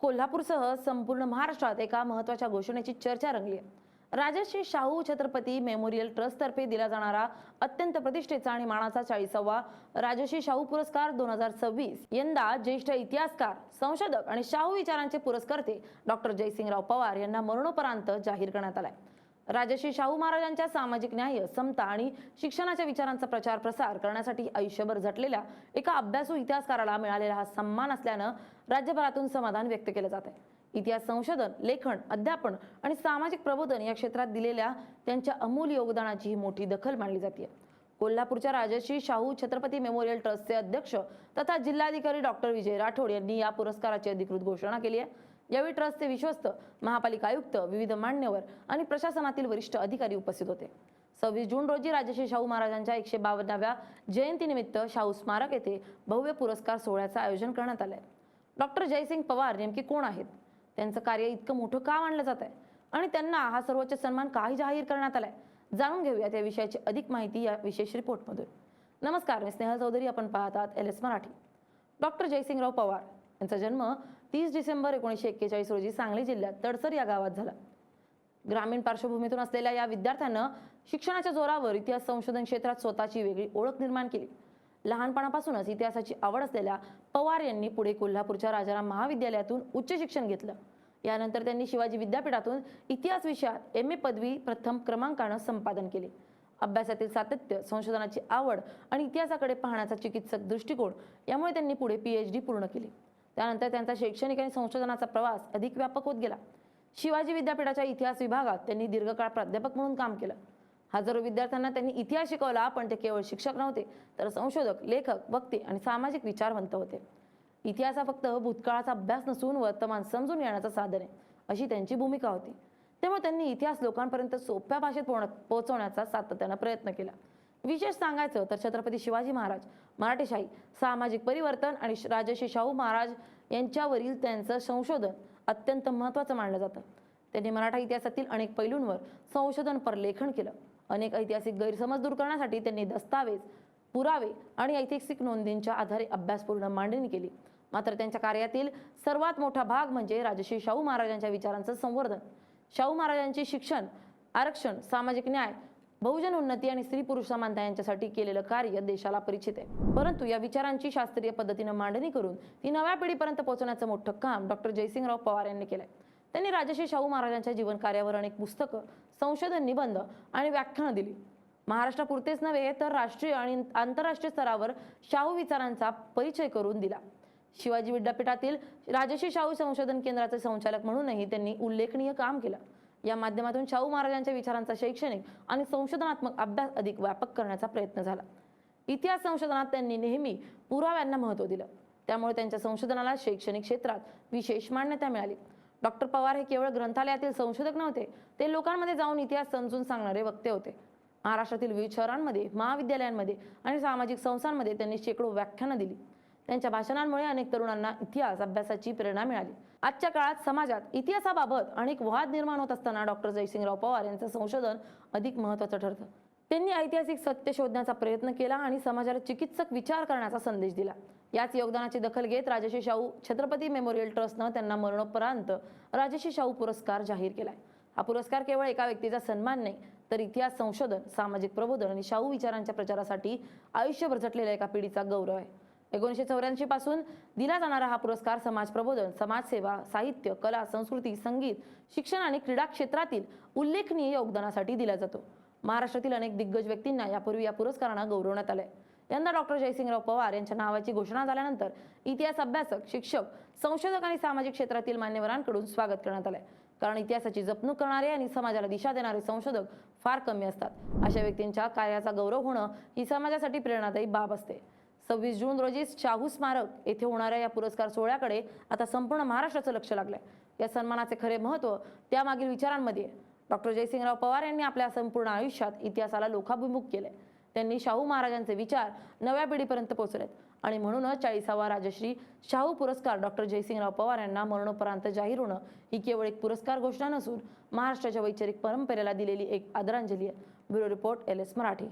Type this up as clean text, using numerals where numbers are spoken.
कोल्हापूरसह संपूर्ण महाराष्ट्रात एका महत्त्वाच्या घोषणेची चर्चा रंगली आहे. राजर्षी शाहू छत्रपती मेमोरियल ट्रस्ट तर्फे दिला जाणारा अत्यंत प्रतिष्ठेचा आणि मानाचा 40वा राजर्षी शाहू पुरस्कार 2026 यंदा ज्येष्ठ इतिहासकार, संशोधक आणि शाहू विचारांचे पुरस्कर्ते डॉक्टर जयसिंगराव पवार यांना मरणोपरांत जाहीर करण्यात आलाय. राजर्षी शाहू महाराजांच्या सामाजिक न्याय, समता आणि शिक्षणाच्या विचारांचा प्रचार प्रसार करण्यासाठी आयुष्यभर झटलेल्या एका अभ्यासू इतिहासकाराला मिळालेला हा सन्मान असल्यानं राज्यभरातून समाधान व्यक्त केलं जात आहे. इतिहास संशोधन, लेखन, अध्यापन आणि सामाजिक प्रबोधन या क्षेत्रात दिलेल्या त्यांच्या अमूल्य योगदानाची ही मोठी दखल मानली जाते. कोल्हापूरच्या राजर्षी शाहू छत्रपती मेमोरियल ट्रस्टचे अध्यक्ष तथा जिल्हाधिकारी डॉक्टर विजय राठोड यांनी या पुरस्काराची अधिकृत घोषणा केली आहे. यावेळी ट्रस्टचे विश्वस्त, महापालिका आयुक्त, विविध मान्यवर आणि प्रशासनातील वरिष्ठ अधिकारी उपस्थित होते. 26 जून रोजी राजर्षी शाहू महाराजांच्या 152व्या जयंतीनिमित्त शाहू स्मारक येथे भव्य पुरस्कार सोहळ्याचं आयोजन करण्यात आलंय. डॉक्टर जयसिंग पवार नेमके कोण आहेत, त्यांचं कार्य इतकं मोठं का मानलं जात आहे आणि त्यांना हा सर्वोच्च सन्मान का जाहीर करण्यात आलाय, जाणून घेऊया त्या विषयाची अधिक माहिती या विशेष रिपोर्टमधून. नमस्कार, मी स्नेहल चौधरी, आपण पाहत आहात LS मराठी. डॉक्टर जयसिंगराव पवार यांचा जन्म 30 डिसेंबर 1941 रोजी सांगली जिल्ह्यात तडसर या गावात झाला. ग्रामीण पार्श्वभूमीतून असलेल्या या विद्यार्थ्यांना शिक्षणाच्या जोरावर इतिहास संशोधन क्षेत्रात स्वतःची वेगळी ओळख निर्माण केली. लहानपणापासूनच इतिहासाची आवड असलेल्या पवार यांनी पुढे कोल्हापूरच्या राजाराम महाविद्यालयातून उच्च शिक्षण घेतलं. यानंतर त्यांनी शिवाजी विद्यापीठातून इतिहास विषयात MA पदवी प्रथम क्रमांकानं संपादन केले. अभ्यासातील सातत्य, संशोधनाची आवड आणि इतिहासाकडे पाहण्याचा चिकित्सक दृष्टिकोन यामुळे त्यांनी पुढे PhD पूर्ण केली. त्यानंतर त्यांचा शैक्षणिक आणि संशोधनाचा प्रवास अधिक व्यापक होत गेला. शिवाजी विद्यापीठाच्या इतिहास विभागात त्यांनी दीर्घकाळ प्राध्यापक म्हणून काम केलं. हजारो विद्यार्थ्यांना त्यांनी इतिहास शिकवला, पण ते केवळ शिक्षक नव्हते, तर संशोधक, लेखक, वक्ते आणि सामाजिक विचारवंत होते. इतिहास हा फक्त भूतकाळाचा अभ्यास नसून वर्तमान समजून घेण्याचं साधन आहे, अशी त्यांची भूमिका होती. त्यामुळे त्यांनी इतिहास लोकांपर्यंत सोप्या भाषेत पोहोचवण्याचा सातत्यानं प्रयत्न केला. विशेष सांगायचं तर छत्रपती शिवाजी महाराज, मराठेशाही, सामाजिक परिवर्तन आणि राजर्षी शाहू महाराज यांच्यावरील त्यांचं संशोधन अत्यंत महत्त्वाचं मानलं जातं. त्यांनी मराठा इतिहासातील अनेक पैलूंवर संशोधनपर लेखन केलं. अनेक ऐतिहासिक गैरसमज दूर करण्यासाठी त्यांनी दस्तावेज, पुरावे आणि ऐतिहासिक नोंदींच्या आधारे अभ्यासपूर्ण मांडणी केली. मात्र त्यांच्या कार्यातील सर्वात मोठा भाग म्हणजे राजर्षी शाहू महाराजांच्या विचारांचं संवर्धन. शाहू महाराजांचे शिक्षण, आरक्षण, सामाजिक न्याय, बहुजन उन्नती आणि स्त्री पुरुष समानता यांच्यासाठी केलेलं कार्य देशाला परिचित आहे. परंतु या विचारांची शास्त्रीय पद्धतीने मांडणी करून ती नव्या पिढीपर्यंत पोहोचवण्याचं मोठं काम डॉक्टर जयसिंगराव पवार यांनी केलंय. त्यांनी राजर्षी शाहू महाराजांच्या जीवन कार्यावर अनेक पुस्तकं, संशोधन निबंध आणि व्याख्यानं दिली. महाराष्ट्रापुरतेच नव्हे तर राष्ट्रीय आणि आंतरराष्ट्रीय स्तरावर शाहू विचारांचा परिचय करून दिला. शिवाजी विद्यापीठातील राजर्षी शाहू संशोधन केंद्राचे संचालक म्हणूनही त्यांनी उल्लेखनीय काम केलं. या माध्यमातून शाहू महाराजांच्या विचारांचा शैक्षणिक आणि संशोधनात्मक अभ्यास अधिक व्यापक करण्याचा प्रयत्न झाला. इतिहास संशोधनात त्यांनी नेहमी पुराव्यांना महत्त्व दिलं. त्यामुळे त्यांच्या संशोधनाला शैक्षणिक क्षेत्रात विशेष मान्यता मिळाली. डॉक्टर पवार हे केवळ ग्रंथालयातील संशोधक नव्हते, ते लोकांमध्ये जाऊन इतिहास समजून सांगणारे वक्ते होते. महाराष्ट्रातील विविध शहरांमध्ये, महाविद्यालयांमध्ये आणि सामाजिक संस्थांमध्ये त्यांनी शेकडो व्याख्यानं दिली. त्यांच्या भाषणांमुळे अनेक तरुणांना इतिहास अभ्यासाची प्रेरणा मिळाली. आजच्या काळात समाजात इतिहासाबाबत अनेक वाद निर्माण होत असताना डॉक्टर जयसिंगराव पवार यांचं संशोधन अधिक महत्त्वाचं ठरतं. त्यांनी ऐतिहासिक सत्य शोधण्याचा प्रयत्न केला आणि समाजाला चिकित्सक विचार करण्याचा संदेश दिला. याच योगदानाची दखल घेत राजर्षी शाहू छत्रपती मेमोरियल ट्रस्टनं त्यांना मरणोपरांत राजर्षी शाहू पुरस्कार जाहीर केलाय. हा पुरस्कार केवळ एका व्यक्तीचा सन्मान नाही, तर इतिहास संशोधन, सामाजिक प्रबोधन आणि शाहू विचारांच्या प्रचारासाठी आयुष्यभर झटलेल्या एका पिढीचा गौरव आहे. 1984 पासून दिला जाणारा हा पुरस्कार समाज प्रबोधन, समाजसेवा, साहित्य, कला, संस्कृती, संगीत, शिक्षण आणि क्रीडा क्षेत्रातील उल्लेखनीय योगदानासाठी दिला जातो. महाराष्ट्रातील अनेक दिग्गज व्यक्तींना यापूर्वी या पुरस्कारानं गौरवण्यात आलंय. यंदा डॉक्टर जयसिंगराव पवार यांच्या नावाची घोषणा झाल्यानंतर इतिहास अभ्यासक, शिक्षक, संशोधक आणि सामाजिक क्षेत्रातील मान्यवरांकडून स्वागत करण्यात आलंय. कारण इतिहासाची जपणूक करणारे आणि समाजाला दिशा देणारे संशोधक फार कमी असतात. अशा व्यक्तींच्या कार्याचा गौरव होणं ही समाजासाठी प्रेरणादायी बाब असते. 26 जून रोजी शाहू स्मारक येथे होणाऱ्या या पुरस्कार सोहळ्याकडे आता संपूर्ण महाराष्ट्राचं लक्ष लागलंय. या सन्मानाचे खरे महत्त्व त्यामागील विचारांमध्ये. डॉक्टर जयसिंगराव पवार यांनी आपल्या संपूर्ण आयुष्यात इतिहासाला लोकाभिमुख केले. त्यांनी शाहू महाराजांचे विचार नव्या पिढीपर्यंत पोहोचलेत आणि म्हणूनच 40वा राजश्री शाहू पुरस्कार डॉक्टर जयसिंगराव पवार यांना मरणोपरांत जाहीर होणं ही केवळ एक पुरस्कार घोषणा नसून महाराष्ट्राच्या वैचारिक परंपरेला दिलेली एक आदरांजली आहे. Bureau report LS Marathi.